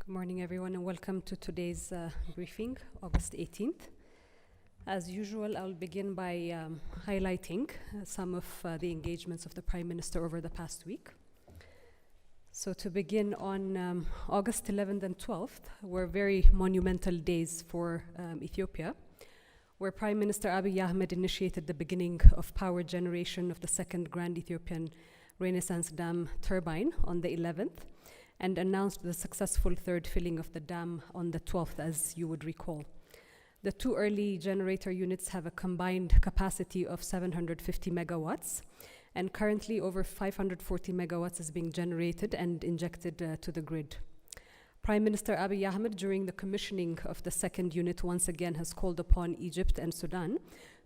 Good morning, everyone, and welcome to today's briefing, August 18th. As usual, I'll begin by highlighting some of the engagements of the Prime Minister over the past week. So to begin, on August 11th and 12th were very monumental days for Ethiopia, where Prime Minister Abiy Ahmed initiated the beginning of power generation of the second Grand Ethiopian Renaissance Dam turbine on the 11th, and announced the successful third filling of the dam on the 12th, as you would recall. The two early generator units have a combined capacity of 750 megawatts, and currently over 540 megawatts is being generated and injected to the grid. Prime Minister Abiy Ahmed, during the commissioning of the second unit, once again has called upon Egypt and Sudan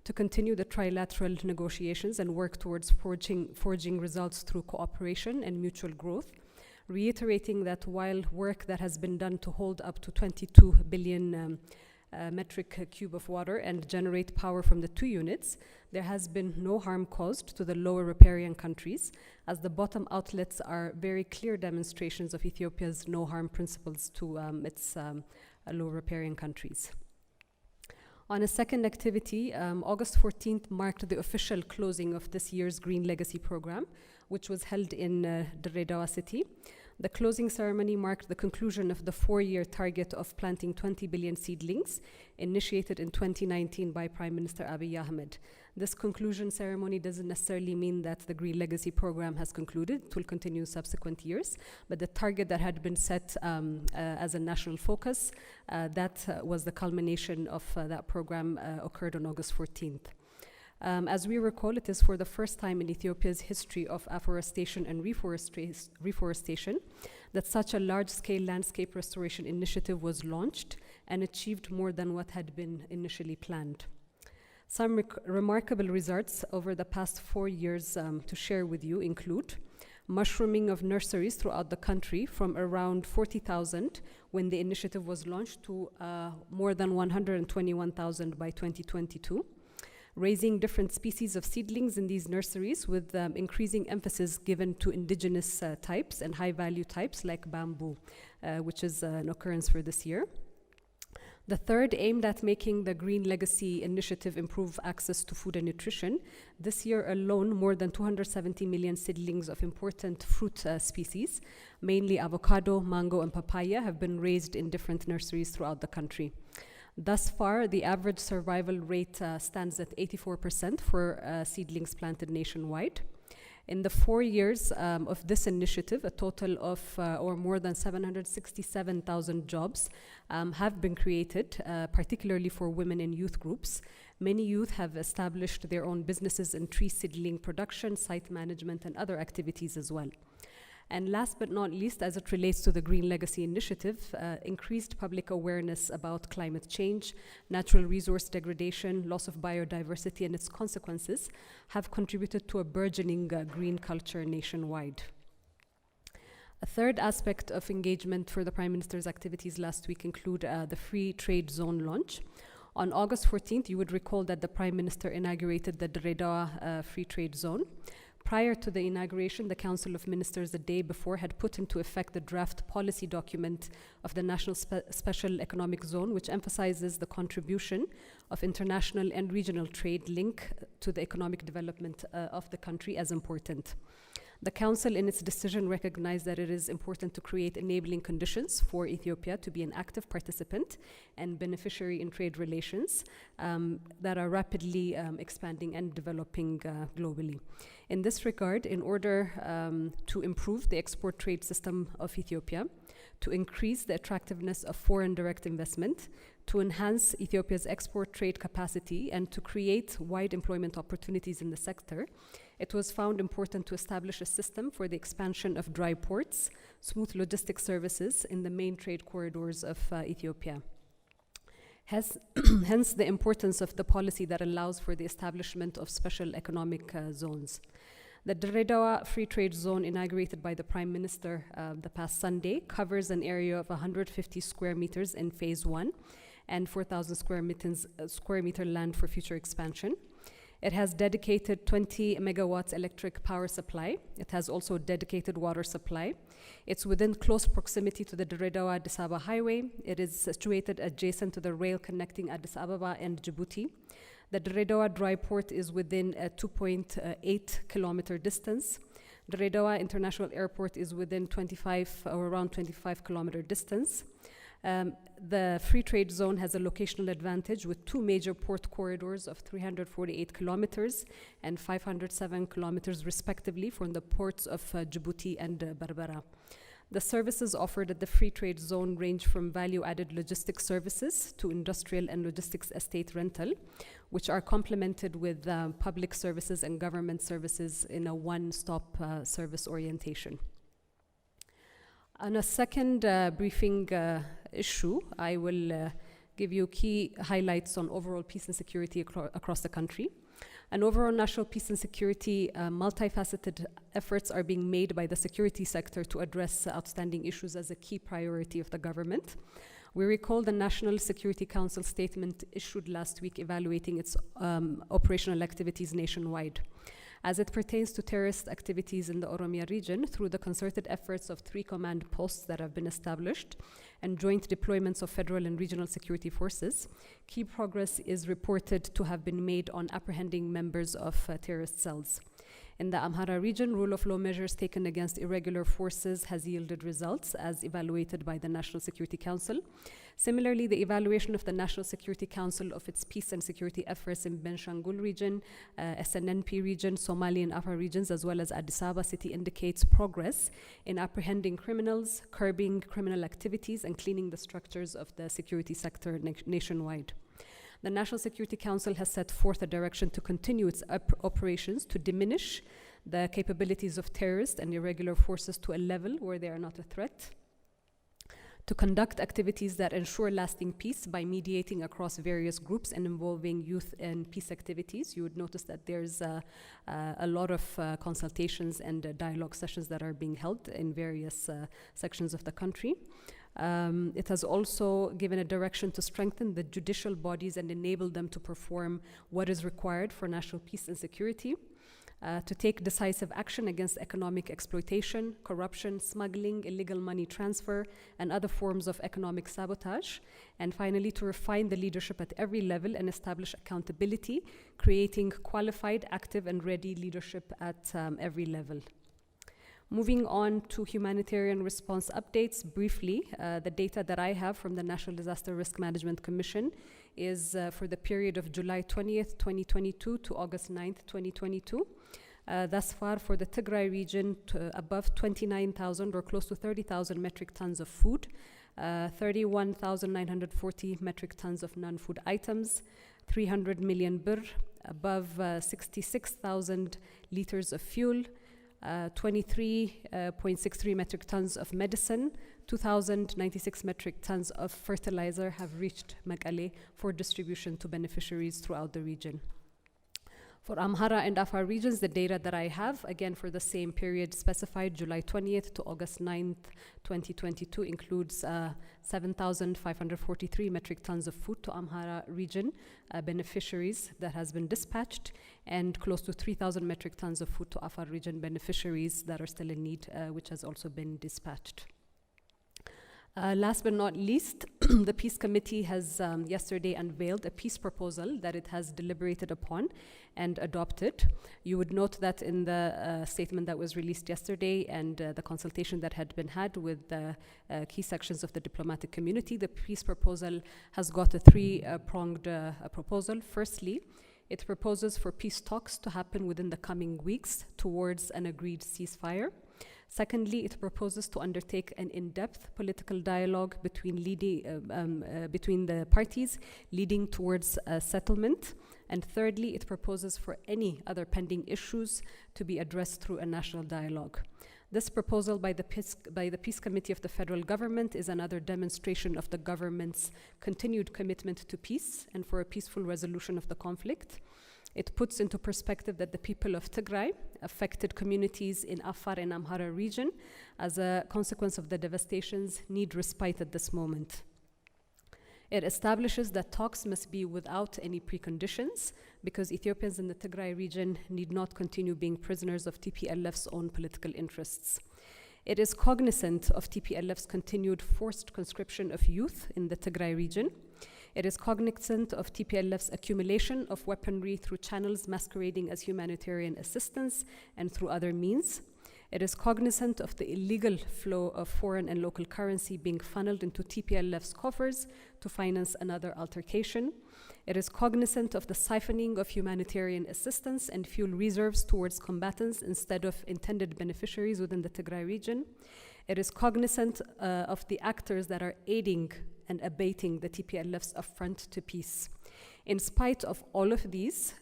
to continue the trilateral negotiations and work towards forging results through cooperation and mutual growth, reiterating that while work that has been done to hold up to 22 billion metric cube of water and generate power from the two units, there has been no harm caused to the lower riparian countries, as the bottom outlets are very clear demonstrations of Ethiopia's no harm principles to its lower riparian countries. On a second activity, August 14th marked the official closing of this year's Green Legacy program, which was held in Dirredawa city. The closing ceremony marked the conclusion of the 4-year target of planting 20 billion seedlings, initiated in 2019 by Prime Minister Abiy Ahmed. This conclusion ceremony doesn't necessarily mean that the Green Legacy program has concluded. It will continue subsequent years, but the target that had been set as a national focus, that was the culmination of that program occurred on August 14th. As we recall, it is for the first time in Ethiopia's history of afforestation and reforestation that such a large-scale landscape restoration initiative was launched and achieved more than what had been initially planned. Some remarkable results over the past 4 years to share with you include mushrooming of nurseries throughout the country from around 40,000 when the initiative was launched to more than 121,000 by 2022. Raising different species of seedlings in these nurseries with increasing emphasis given to indigenous types and high-value types like bamboo, which is an occurrence for this year. The third, aimed at making the Green Legacy initiative improve access to food and nutrition. This year alone, more than 270 million seedlings of important fruit species, mainly avocado, mango, and papaya, have been raised in different nurseries throughout the country. Thus far, the average survival rate stands at 84% for seedlings planted nationwide. In the 4 years of this initiative, a total of or more than 767,000 jobs have been created, particularly for women and youth groups. Many youth have established their own businesses in tree seedling production, site management, and other activities as well. And last but not least, as it relates to the Green Legacy initiative, increased public awareness about climate change, natural resource degradation, loss of biodiversity, and its consequences have contributed to a burgeoning green culture nationwide. A third aspect of engagement for the Prime Minister's activities last week include the Free Trade Zone launch. On August 14th, you would recall that the Prime Minister inaugurated the Dirredawa Free Trade Zone. Prior to the inauguration, the Council of Ministers the day before had put into effect the draft policy document of the National Special Economic Zone, which emphasizes the contribution of international and regional trade link to the economic development of the country as important. The Council, in its decision, recognized that it is important to create enabling conditions for Ethiopia to be an active participant and beneficiary in trade relations that are rapidly expanding and developing globally. In this regard, in order to improve the export trade system of Ethiopia, to increase the attractiveness of foreign direct investment, to enhance Ethiopia's export trade capacity, and to create wide employment opportunities in the sector, it was found important to establish a system for the expansion of dry ports, smooth logistic services in the main trade corridors of Ethiopia. Hence the importance of the policy that allows for the establishment of special economic zones. The Dirredawa Free Trade Zone, inaugurated by the Prime Minister the past Sunday, covers an area of 150 square meters in Phase 1 and 4,000 square meter land for future expansion. It has dedicated 20 megawatts electric power supply. It has also dedicated water supply. It's within close proximity to the Dirredawa-Addis Ababa highway. It is situated adjacent to the rail connecting Addis Ababa and Djibouti. The Dirredawa dry port is within a 2.8 kilometer distance. Dirredawa International Airport is within around 25 kilometer distance. The free trade zone has a locational advantage with two major port corridors of 348 kilometers and 507 kilometers respectively from the ports of Djibouti and Berbera. The services offered at the free trade zone range from value-added logistics services to industrial and logistics estate rental, which are complemented with public services and government services in a one-stop service orientation. On a second briefing issue, I will give you key highlights on overall peace and security across the country. And overall national peace and security, multifaceted efforts are being made by the security sector to address outstanding issues as a key priority of the government. We recall the National Security Council statement issued last week evaluating its operational activities nationwide. As it pertains to terrorist activities in the Oromia region, through the concerted efforts of 3 command posts that have been established and joint deployments of federal and regional security forces, key progress is reported to have been made on apprehending members of terrorist cells. In the Amhara region, rule of law measures taken against irregular forces has yielded results as evaluated by the National Security Council. Similarly, the evaluation of the National Security Council of its peace and security efforts in Benshangul region, SNNP region, Somali and Afar regions, as well as Addis Ababa city indicates progress in apprehending criminals, curbing criminal activities, and cleaning the structures of the security sector nationwide. The National Security Council has set forth a direction to continue its operations to diminish the capabilities of terrorists and irregular forces to a level where they are not a threat, to conduct activities that ensure lasting peace by mediating across various groups and involving youth in peace activities. You would notice that there's a lot of consultations and dialogue sessions that are being held in various sections of the country. It has also given a direction to strengthen the judicial bodies and enable them to perform what is required for national peace and security, to take decisive action against economic exploitation, corruption, smuggling, illegal money transfer, and other forms of economic sabotage, and finally to refine the leadership at every level and establish accountability, creating qualified, active, and ready leadership at every level. Moving on to humanitarian response updates, briefly, the data that I have from the National Disaster Risk Management Commission is for the period of July 20th, 2022 to August 9th, 2022. Thus far, for the Tigray region, above 29,000 or close to 30,000 metric tons of food, 31,940 metric tons of non-food items, 300 million birr, above 66,000 liters of fuel, 23.63 metric tons of medicine, 2,096 metric tons of fertilizer have reached Mekelle for distribution to beneficiaries throughout the region. For Amhara and Afar regions, the data that I have, again for the same period specified, July 20th to August 9th, 2022, includes 7,543 metric tons of food to Amhara region beneficiaries that has been dispatched, and close to 3,000 metric tons of food to Afar region beneficiaries that are still in need, which has also been dispatched. Last but not least, the Peace Committee has yesterday unveiled a peace proposal that it has deliberated upon and adopted. You would note that in the statement that was released yesterday and the consultation that had been had with the key sections of the diplomatic community, the peace proposal has got a three-pronged proposal. Firstly, it proposes for peace talks to happen within the coming weeks towards an agreed ceasefire. Secondly, it proposes to undertake an in-depth political dialogue between the parties leading towards a settlement. And thirdly, it proposes for any other pending issues to be addressed through a national dialogue. This proposal by the Peace Committee of the federal government is another demonstration of the government's continued commitment to peace and for a peaceful resolution of the conflict. It puts into perspective that the people of Tigray, affected communities in Afar and Amhara region, as a consequence of the devastations, need respite at this moment. It establishes that talks must be without any preconditions because Ethiopians in the Tigray region need not continue being prisoners of TPLF's own political interests. It is cognizant of TPLF's continued forced conscription of youth in the Tigray region. It is cognizant of TPLF's accumulation of weaponry through channels masquerading as humanitarian assistance and through other means. It is cognizant of the illegal flow of foreign and local currency being funneled into TPLF's coffers to finance another altercation. It is cognizant of the siphoning of humanitarian assistance and fuel reserves towards combatants instead of intended beneficiaries within the Tigray region. It is cognizant of the actors that are aiding and abating the TPLF's affront to peace. In spite of all of these,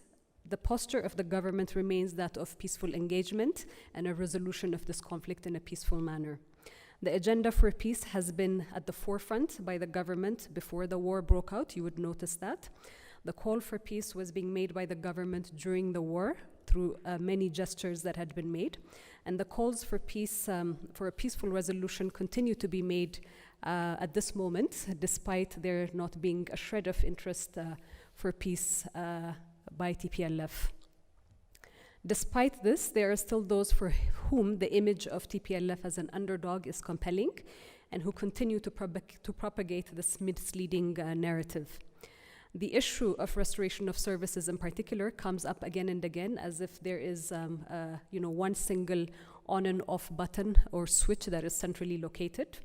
the posture of the government remains that of peaceful engagement and a resolution of this conflict in a peaceful manner. The agenda for peace has been at the forefront by the government before the war broke out. You would notice that. The call for peace was being made by the government during the war through many gestures that had been made. And the calls for peace, for a peaceful resolution continue to be made at this moment, despite there not being a shred of interest for peace by TPLF. Despite this, there are still those for whom the image of TPLF as an underdog is compelling and who continue to propagate this misleading narrative. The issue of restoration of services in particular comes up again and again as if there is one single on and off button or switch that is centrally located.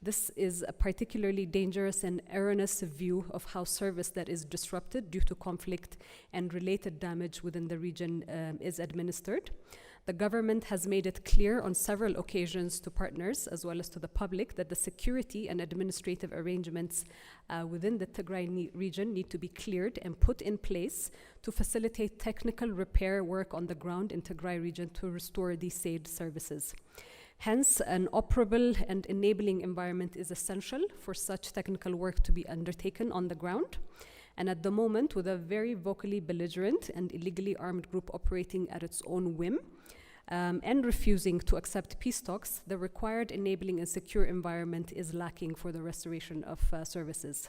This is a particularly dangerous and erroneous view of how service that is disrupted due to conflict and related damage within the region is administered. The government has made it clear on several occasions to partners as well as to the public that the security and administrative arrangements within the Tigray region need to be cleared and put in place to facilitate technical repair work on the ground in Tigray region to restore these said services. Hence, an operable and enabling environment is essential for such technical work to be undertaken on the ground. And at the moment, with a very vocally belligerent and illegally armed group operating at its own whim and refusing to accept peace talks, the required enabling and secure environment is lacking for the restoration of services.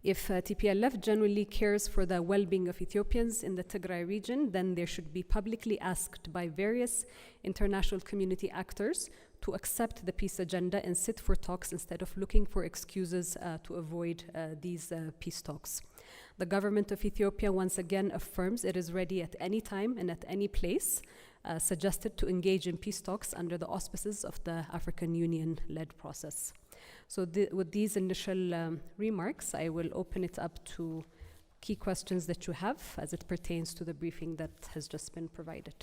If TPLF genuinely cares for the well-being of Ethiopians in the Tigray region, then there should be publicly asked by various international community actors to accept the peace agenda and sit for talks instead of looking for excuses to avoid these peace talks. The government of Ethiopia once again affirms it is ready at any time and at any place suggested to engage in peace talks under the auspices of the African Union-led process. So with these initial remarks, I will open it up to key questions that you have as it pertains to the briefing that has just been provided.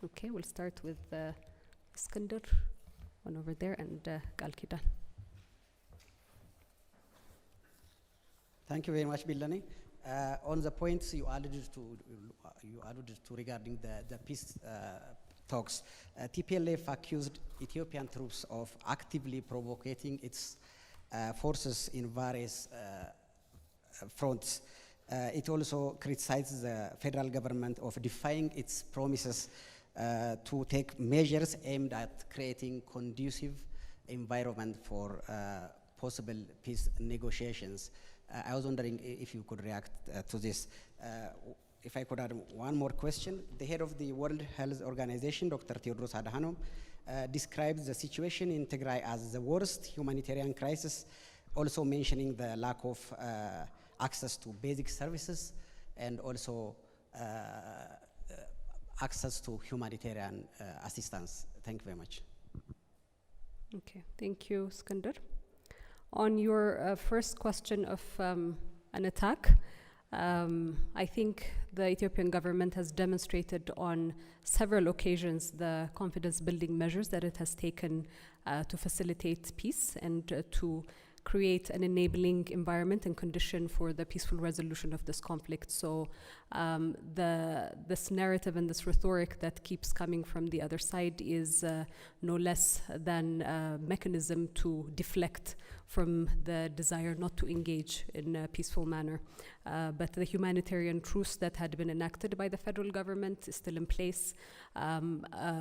Okay, we'll start with Iskander, one over there, and Galkidan. Thank you very much, Billen. On the points you alluded to regarding the peace talks, TPLF accused Ethiopian troops of actively provoking its forces in various fronts. It also criticizes the federal government of defying its promises to take measures aimed at creating conducive environment for possible peace negotiations. I was wondering if you could react to this. If I could add one more question. The head of the World Health Organization, Dr. Tedros Adhanom, describes the situation in Tigray as the worst humanitarian crisis, also mentioning the lack of access to basic services and also access to humanitarian assistance. Thank you very much. Okay, thank you, Skander. On your first question of an attack, I think the Ethiopian government has demonstrated on several occasions the confidence building measures that it has taken to facilitate peace and to create an enabling environment and condition for the peaceful resolution of this conflict. So this narrative and this rhetoric that keeps coming from the other side is no less than a mechanism to deflect from the desire not to engage in a peaceful manner. But the humanitarian truce that had been enacted by the federal government is still in place,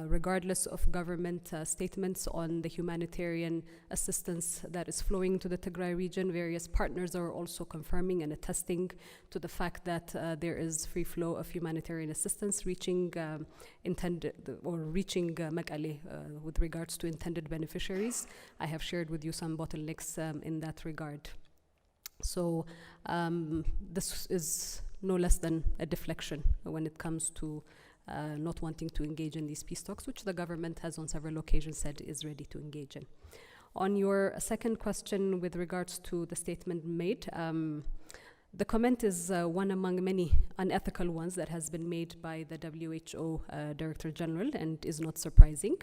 regardless of government statements on the humanitarian assistance that is flowing to the Tigray region. Various partners are also confirming and attesting to the fact that there is free flow of humanitarian assistance reaching Mekelle with regards to intended beneficiaries. I have shared with you some bottlenecks in that regard. So this is no less than a deflection when it comes to not wanting to engage in these peace talks, which the government has on several occasions said is ready to engage in. On your second question with regards to the statement made, the comment is one among many unethical ones that has been made by the WHO Director General and is not surprising.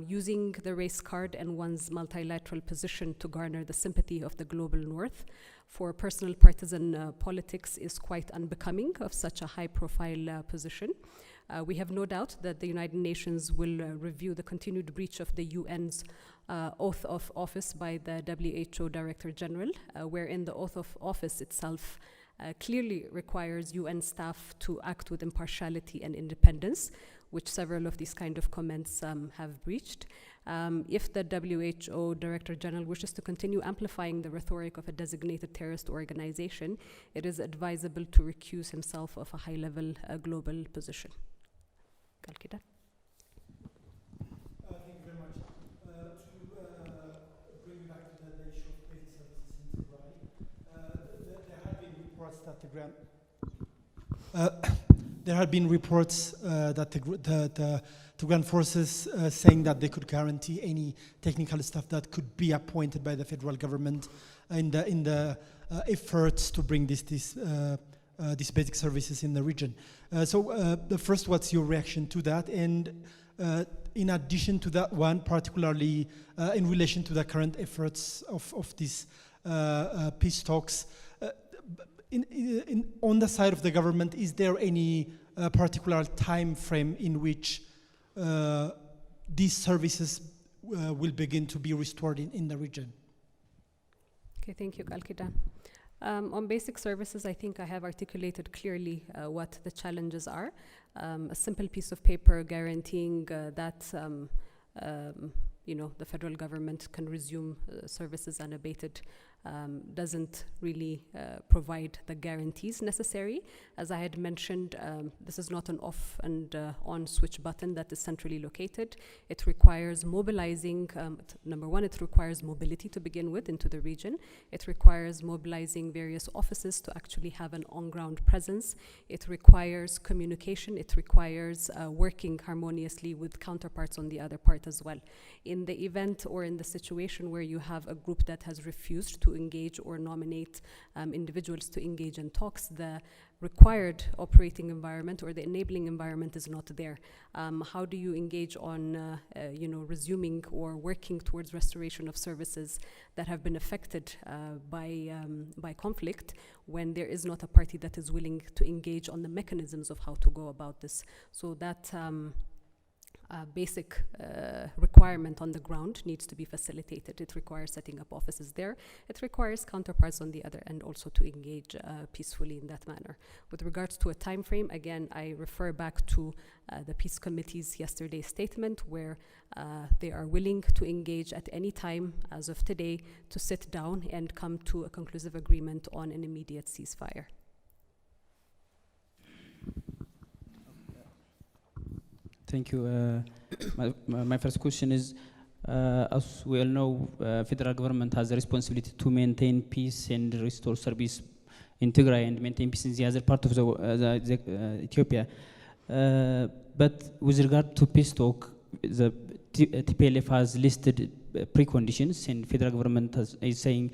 Using the race card and one's multilateral position to garner the sympathy of the global north for personal partisan politics is quite unbecoming of such a high-profile position. We have no doubt that the United Nations will review the continued breach of the UN's oath of office by the WHO Director General, wherein the oath of office itself clearly requires UN staff to act with impartiality and independence, which several of these kind of comments have breached. If the WHO Director General wishes to continue amplifying the rhetoric of a designated terrorist organization, it is advisable to recuse himself of a high-level global position. Thank you very much. To bring you back to the issue of basic services in Tigray, there have been reports that the Tigrayan forces saying that they could guarantee any technical staff that could be appointed by the federal government in the efforts to bring these basic services in the region. So the first, what's your reaction to that? And in addition to that one, particularly in relation to the current efforts of these peace talks, on the side of the government, is there any particular time frame in which these services will begin to be restored in the region? Okay, thank you, Kalkida. On basic services, I think I have articulated clearly what the challenges are. A simple piece of paper guaranteeing that the federal government can resume services unabated doesn't really provide the guarantees necessary. As I had mentioned, this is not an off and on switch button that is centrally located. It requires mobilizing, number one, it requires mobility to begin with into the region. It requires mobilizing various offices to actually have an on-ground presence. It requires communication. It requires working harmoniously with counterparts on the other part as well. In the event or in the situation where you have a group that has refused to engage or nominate individuals to engage in talks, the required operating environment or the enabling environment is not there. How do you engage on resuming or working towards restoration of services that have been affected by conflict when there is not a party that is willing to engage on the mechanisms of how to go about this? So that basic requirement on the ground needs to be facilitated. It requires setting up offices there. It requires counterparts on the other end also to engage peacefully in that manner. With regards to a time frame, again, I refer back to the Peace Committee's yesterday's statement where they are willing to engage at any time as of today to sit down and come to a conclusive agreement on an immediate ceasefire. Thank you. My first question is, as we all know, federal government has a responsibility to maintain peace and restore service in Tigray and maintain peace in the other part of the Ethiopia. But with regard to peace talk, the TPLF has listed preconditions, and federal government is saying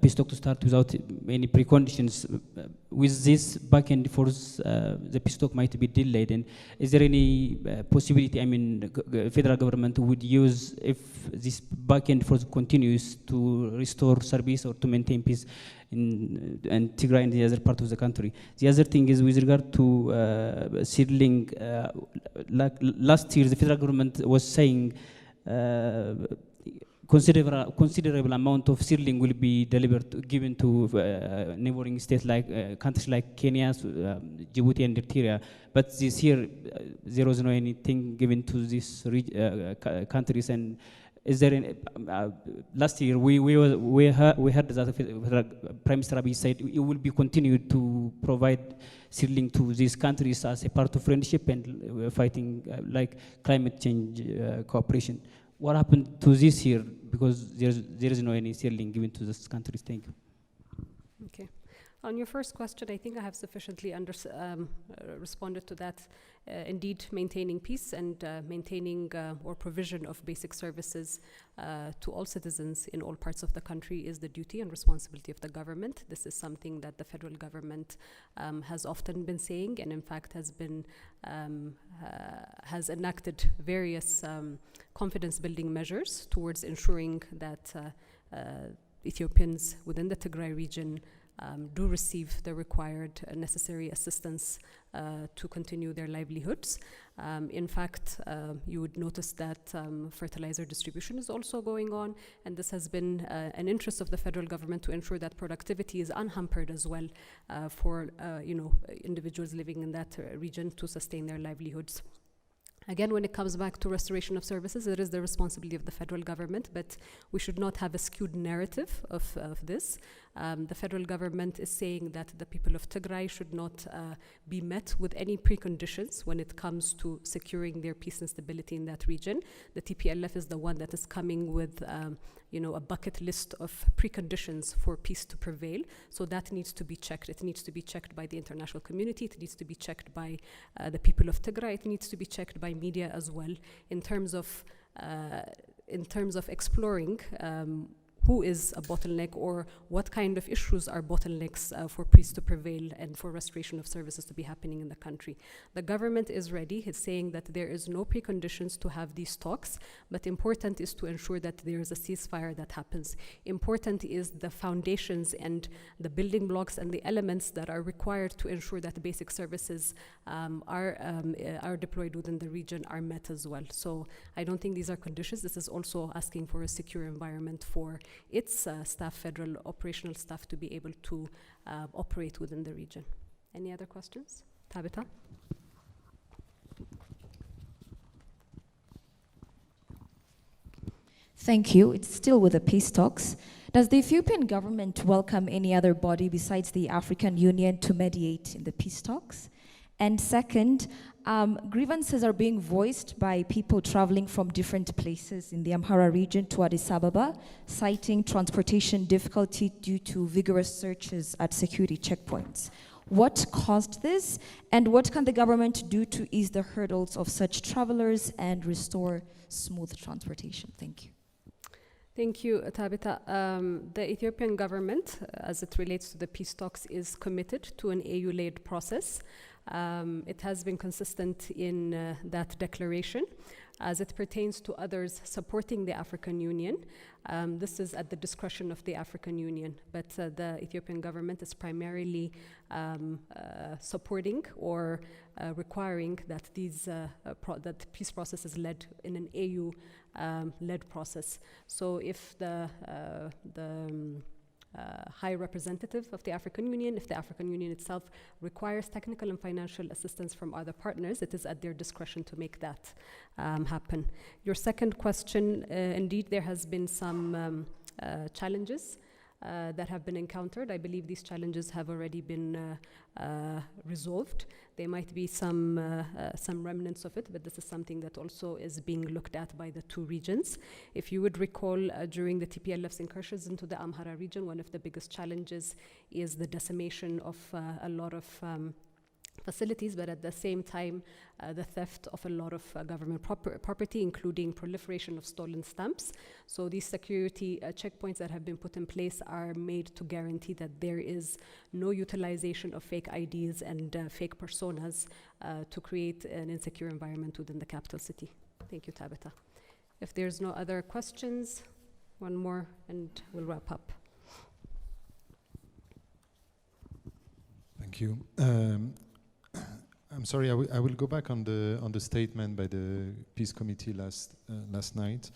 peace talk to start without any preconditions. With this back and forth, the peace talk might be delayed. And is there any possibility, federal government would use, if this back and forth continues, to restore service or to maintain peace in Tigray and the other part of the country? The other thing is with regard to seedling. Last year, the federal government was saying considerable amount of seedling will be given to neighboring states like countries like Kenya, Djibouti, and Eritrea. But this year, there was no anything given to these countries. And is there any, last year we heard that Prime Minister Abiy said it will be continued to provide seedling to these countries as a part of friendship and fighting like climate change cooperation. What happened to this year? Because there is no any seedling given to these countries. Thank you. Okay. On your first question, I think I have sufficiently responded to that. Indeed, maintaining peace and maintaining or provision of basic services to all citizens in all parts of the country is the duty and responsibility of the government. This is something that the federal government has often been saying, and in fact has been has enacted various confidence-building measures towards ensuring that Ethiopians within the Tigray region do receive the required necessary assistance to continue their livelihoods. In fact, you would notice that fertilizer distribution is also going on, and this has been an interest of the federal government to ensure that productivity is unhampered as well for individuals living in that region to sustain their livelihoods. Again, when it comes back to restoration of services, it is the responsibility of the federal government, but we should not have a skewed narrative of this. The federal government is saying that the people of Tigray should not be met with any preconditions when it comes to securing their peace and stability in that region. The TPLF is the one that is coming with a bucket list of preconditions for peace to prevail. So that needs to be checked. It needs to be checked by the international community. It needs to be checked by the people of Tigray. It needs to be checked by media as well in terms of exploring who is a bottleneck or what kind of issues are bottlenecks for peace to prevail and for restoration of services to be happening in the country. The government is ready. It's saying that there is no preconditions to have these talks, but important is to ensure that there is a ceasefire that happens. Important is the foundations and the building blocks and the elements that are required to ensure that the basic services are deployed within the region are met as well. So I don't think these are conditions. This is also asking for a secure environment for its staff, federal operational staff, to be able to operate within the region. Any other questions? Tabitha? Thank you. It's still with the peace talks. Does the Ethiopian government welcome any other body besides the African Union to mediate in the peace talks? And second, grievances are being voiced by people traveling from different places in the Amhara region to Addis Ababa, citing transportation difficulty due to vigorous searches at security checkpoints. What caused this, and what can the government do to ease the hurdles of such travelers and restore smooth transportation? Thank you. Thank you, Tabitha. The Ethiopian government, as it relates to the peace talks, is committed to an AU-led process. It has been consistent in that declaration. As it pertains to others supporting the African Union, this is at the discretion of the African Union, but the Ethiopian government is primarily supporting or requiring that that the peace process is led in an AU-led process. So if the High Representative of the African Union, if the African Union itself requires technical and financial assistance from other partners, it is at their discretion to make that happen. Your second question, indeed, there has been some challenges that have been encountered. I believe these challenges have already been resolved. There might be some remnants of it, but this is something that also is being looked at by the two regions. If you would recall, during the TPLF's incursions into the Amhara region, one of the biggest challenges is the decimation of a lot of facilities, but at the same time, the theft of a lot of government property, including proliferation of stolen stamps. So these security checkpoints that have been put in place are made to guarantee that there is no utilization of fake IDs and fake personas to create an insecure environment within the capital city. Thank you, Tabitha. If there's no other questions, one more and we'll wrap up. Thank you. I'm sorry, I will go back on the statement by the Peace Committee last night.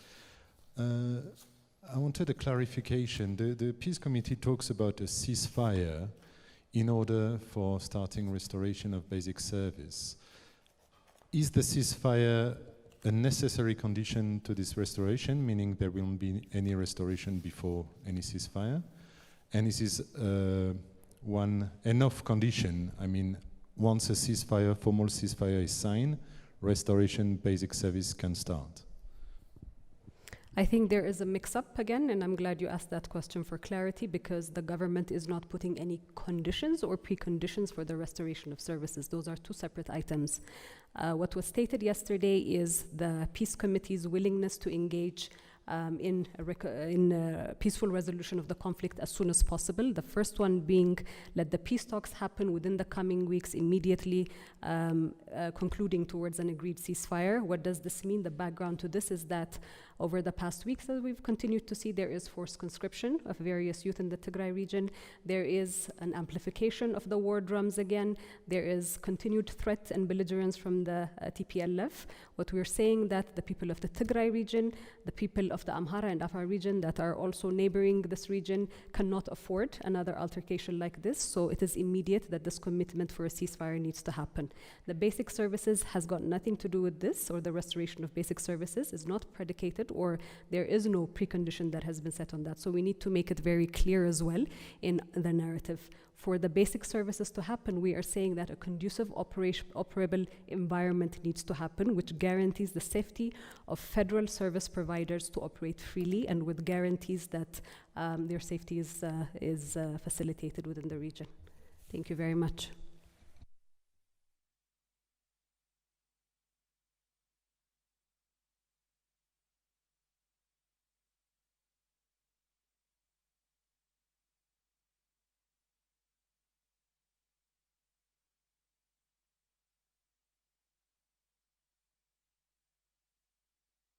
I wanted a clarification. The Peace Committee talks about a ceasefire in order for starting restoration of basic service. Is the ceasefire a necessary condition to this restoration, meaning there won't be any restoration before any ceasefire? And is this one enough condition? I mean, once a ceasefire, formal ceasefire is signed, restoration basic service can start. I think there is a mix-up again, and I'm glad you asked that question for clarity, because the government is not putting any conditions or preconditions for the restoration of services. Those are two separate items. What was stated yesterday is the Peace Committee's willingness to engage in a peaceful resolution of the conflict as soon as possible. The first one being, let the peace talks happen within the coming weeks, immediately concluding towards an agreed ceasefire. What does this mean? The background to this is that over the past weeks, as we've continued to see, there is forced conscription of various youth in the Tigray region. There is an amplification of the war drums again. There is continued threat and belligerence from the TPLF. What we're saying that the people of the Tigray region, the people of the Amhara and Afar region that are also neighboring this region cannot afford another altercation like this. So it is immediate that this commitment for a ceasefire needs to happen. The basic services has got nothing to do with this, or the restoration of basic services is not predicated, or there is no precondition that has been set on that. So we need to make it very clear as well in the narrative. For the basic services to happen, we are saying that a conducive operable environment needs to happen, which guarantees the safety of federal service providers to operate freely and with guarantees that their safety is facilitated within the region. Thank you very much.